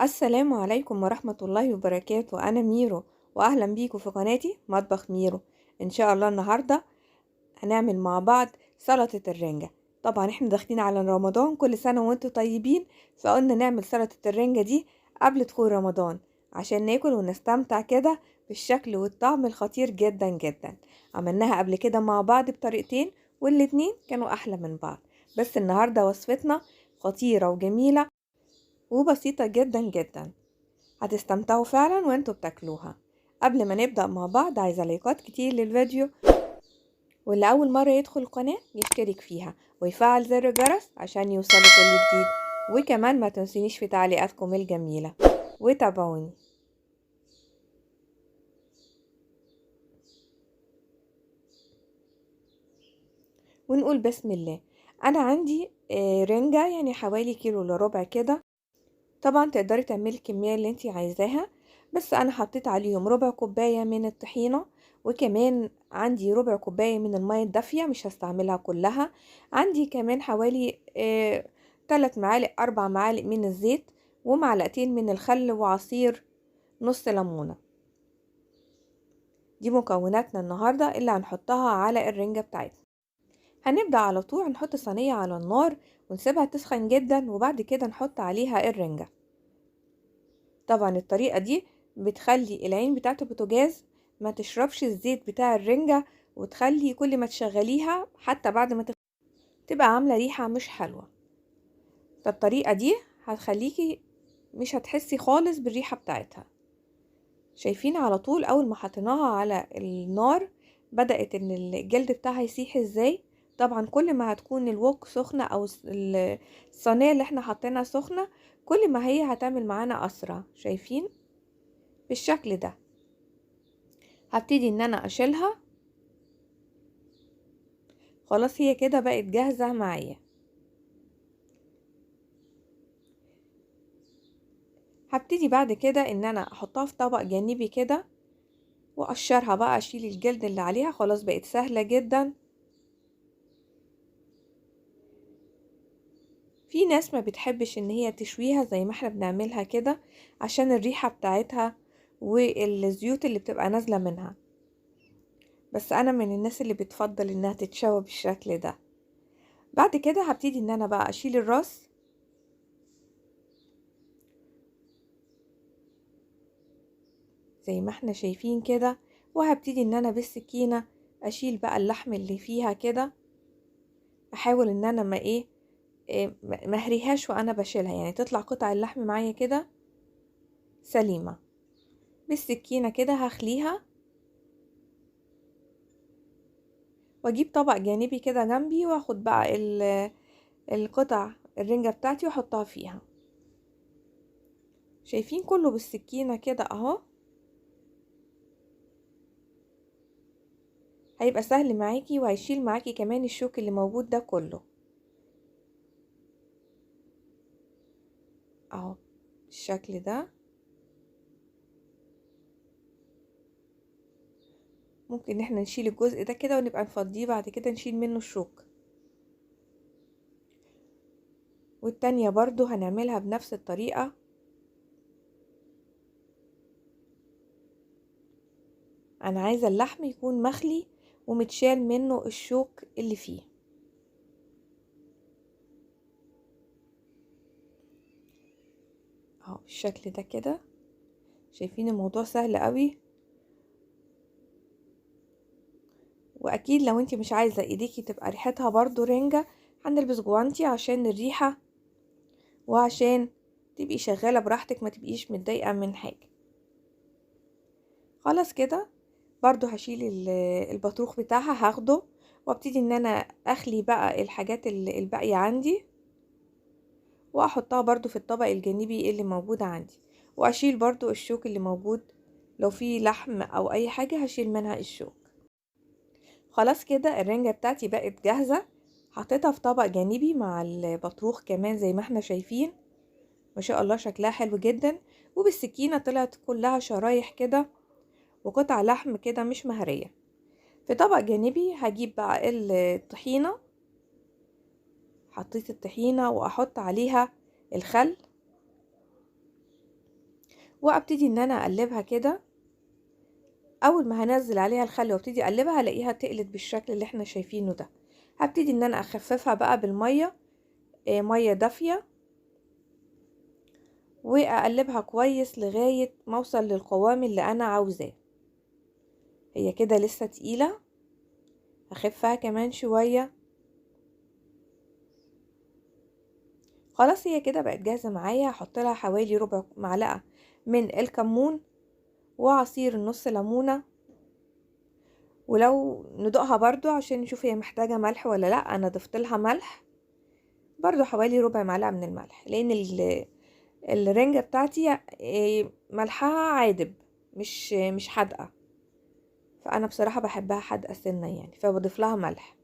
السلام عليكم ورحمة الله وبركاته. أنا ميرو، وأهلا بيكم في قناتي مطبخ ميرو. إن شاء الله النهاردة هنعمل مع بعض سلطة الرنجة. طبعا احنا داخلين على رمضان، كل سنة وانتم طيبين. فقلنا نعمل سلطة الرنجة دي قبل دخول رمضان عشان ناكل ونستمتع كده بالشكل والطعم الخطير جدا جدا. عملناها قبل كده مع بعض بطريقتين، والاتنين كانوا أحلى من بعض. بس النهاردة وصفتنا خطيرة وجميلة وبسيطة جدا جدا، هتستمتعوا فعلا وانتوا بتاكلوها. قبل ما نبدأ مع بعض، عايزة لايكات كتير للفيديو، واللي أول مرة يدخل القناة يشترك فيها ويفعل زر الجرس عشان يوصله كل جديد. وكمان ما تنسونيش في تعليقاتكم الجميلة، وتابعوني. ونقول بسم الله. أنا عندي رنجة، يعني حوالي كيلو إلا ربع كده. طبعا تقدري تعملي الكمية اللي انتي عايزاها، بس انا حطيت عليهم ربع كوباية من الطحينة، وكمان عندي ربع كوباية من المية الدافية، مش هستعملها كلها. عندي كمان حوالي 3 معالق 4 معالق من الزيت، ومعلقتين من الخل، وعصير نص ليمونة. دي مكوناتنا النهاردة اللي هنحطها على الرنجة بتاعتنا. هنبدأ على طول، نحط صينية على النار ونسيبها تسخن جدا، وبعد كده نحط عليها الرنجة. طبعا الطريقة دي بتخلي العين بتاعت البوتاجاز ما تشربش الزيت بتاع الرنجة، وتخلي كل ما تشغليها حتى بعد ما تبقى عاملة ريحة مش حلوة. فالطريقة دي هتخليكي مش هتحسي خالص بالريحة بتاعتها. شايفين على طول اول ما حطيناها على النار بدأت ان الجلد بتاعها يسيح ازاي. طبعا كل ما هتكون الوك سخنة او الصينية اللي احنا حطيناها سخنة، كل ما هي هتعمل معانا اسرع. شايفين بالشكل ده. هبتدي ان انا اشيلها. خلاص هي كده بقت جاهزة معايا. هبتدي بعد كده ان انا احطها في طبق جانبي كده، واقشرها بقى، اشيل الجلد اللي عليها. خلاص بقت سهلة جدا. في ناس ما بتحبش ان هي تشويها زي ما احنا بنعملها كده، عشان الريحة بتاعتها والزيوت اللي بتبقى نازلة منها. بس انا من الناس اللي بتفضل انها تتشوى بالشكل ده. بعد كده هبتدي ان انا بقى اشيل الراس زي ما احنا شايفين كده، وهبتدي ان انا بالسكينة اشيل بقى اللحم اللي فيها كده. احاول ان انا ما اهريهاش وانا بشيلها، يعني تطلع قطع اللحم معايا كده سليمة. بالسكينة كده هخليها، واجيب طبق جانبي كده جنبي، واخد بقى القطع الرنجة بتاعتي واحطها فيها. شايفين كله بالسكينة كده اهو. هيبقى سهل معاكي، وهيشيل معاكي كمان الشوك اللي موجود ده كله اهو بالشكل ده. ممكن ان احنا نشيل الجزء ده كده ونبقى نفضيه بعد كده نشيل منه الشوك. والتانية برضو هنعملها بنفس الطريقة. انا عايزة اللحم يكون مخلي ومتشال منه الشوك اللي فيه اهو بالشكل ده كده. شايفين الموضوع سهل قوي. واكيد لو انتي مش عايزة ايديكي تبقى ريحتها برضو رنجة، هنلبس جوانتي عشان الريحة، وعشان تبقي شغالة براحتك، ما تبقيش متضايقة من حاجة. خلاص كده. برضو هشيل البطروخ بتاعها هاخده، وابتدي ان انا اخلي بقى الحاجات الباقية عندي، واحطها برضو في الطبق الجانبي اللي موجود عندي. واشيل برضو الشوك اللي موجود، لو في لحم او اي حاجة هشيل منها الشوك. خلاص كده الرنجة بتاعتي بقت جاهزة. حطيتها في طبق جانبي مع البطروخ كمان زي ما احنا شايفين. ما شاء الله شكلها حلو جدا. وبالسكينة طلعت كلها شرايح كده، وقطع لحم كده مش مهرية. في طبق جانبي هجيب بقى الطحينة. حطيت الطحينة واحط عليها الخل، وابتدي ان انا اقلبها كده. اول ما هنزل عليها الخل وابتدي اقلبها هلاقيها تقلت بالشكل اللي احنا شايفينه ده. هبتدي ان انا اخففها بقى بالميه، ميه دافيه، واقلبها كويس لغايه ما اوصل للقوام اللي انا عاوزاه. هي كده لسه تقيله، هخفها كمان شويه. خلاص هي كده بقت جاهزه معايا. هحط لها حوالي ربع معلقه من الكمون وعصير نص ليمونه، ولو ندوقها برضو عشان نشوف هي محتاجه ملح ولا لا. انا ضفت لها ملح برضو حوالي ربع معلقه من الملح، لان الرنجة بتاعتي ملحها عادب، مش حادقة، فأنا بصراحة بحبها حادقة سنة يعني، فبضيف لها ملح.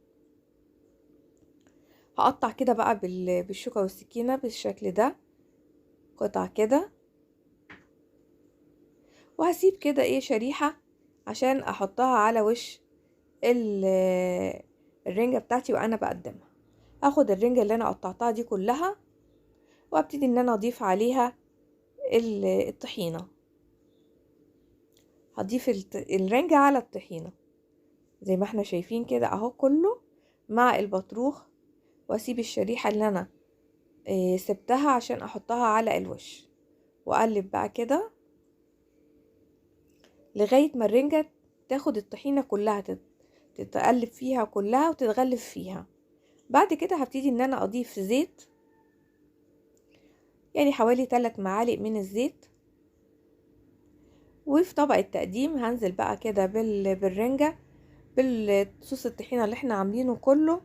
هقطع كده بقى بالشوكة والسكينة بالشكل ده، قطع كده، وهسيب كده شريحة عشان احطها على وش الرنجة بتاعتي وانا بقدمها. هاخد الرنجة اللي انا قطعتها دي كلها وابتدي ان انا اضيف عليها الطحينة. هضيف الرنجة على الطحينة زي ما احنا شايفين كده اهو، كله مع البطروخ، واسيب الشريحة اللي انا سبتها عشان احطها على الوش، واقلب بقى كده لغاية ما الرنجة تاخد الطحينة كلها، تتقلب فيها كلها وتتغلف فيها. بعد كده هبتدي ان انا اضيف زيت، يعني حوالي 3 معالق من الزيت. وفي طبق التقديم هنزل بقى كده بالرنجة بالصوص الطحينة اللي احنا عاملينه كله.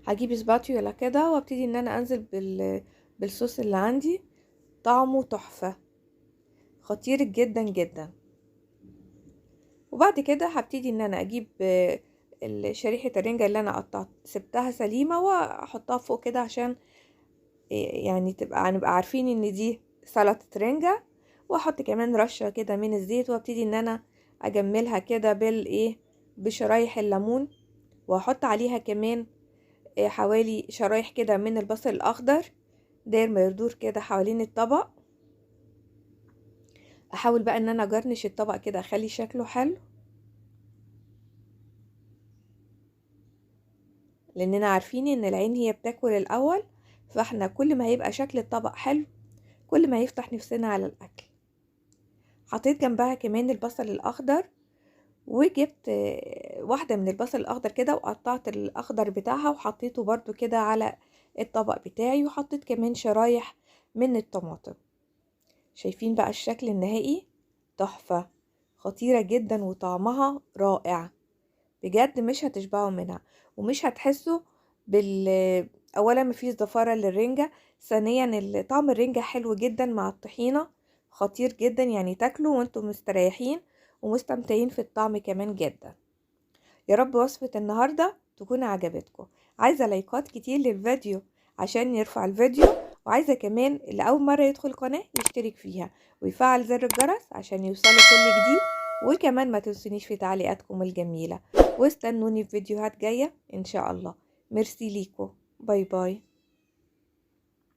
هجيب سباتيولا كده وابتدي ان انا انزل بالصوص اللي عندي. طعمه تحفة، خطير جدا جدا. وبعد كده هبتدي ان انا اجيب شريحة الرنجة اللي انا سبتها سليمة واحطها فوق كده، عشان يعني نبقى عارفين ان دي سلطة رنجة. واحط كمان رشة كده من الزيت، وابتدي ان انا اجملها كده بشرايح الليمون، واحط عليها كمان حوالي شرايح كده من البصل الاخضر داير ما يدور كده حوالين الطبق. احاول بقى ان انا اجرنش الطبق كده، اخلي شكله حلو، لاننا عارفين ان العين هي بتاكل الاول. فاحنا كل ما هيبقى شكل الطبق حلو كل ما هيفتح نفسنا على الاكل. حطيت جنبها كمان البصل الاخضر، وجبت واحدة من البصل الاخضر كده وقطعت الاخضر بتاعها وحطيته برضو كده على الطبق بتاعي. وحطيت كمان شرايح من الطماطم. شايفين بقى الشكل النهائي؟ تحفة، خطيرة جدا، وطعمها رائع بجد. مش هتشبعوا منها، ومش هتحسوا اولا مفيش زفارة للرنجة، ثانيا طعم الرنجة حلو جدا مع الطحينة، خطير جدا. يعني تاكلوا وانتم مستريحين ومستمتعين في الطعم كمان جدا. يا رب وصفة النهاردة تكون عجبتكم. عايزة لايكات كتير للفيديو عشان يرفع الفيديو، وعايزة كمان اللي أول مرة يدخل القناة يشترك فيها ويفعل زر الجرس عشان يوصله كل جديد. وكمان ما تنسونيش في تعليقاتكم الجميلة، واستنوني في فيديوهات جاية إن شاء الله. ميرسي ليكم، باي باي.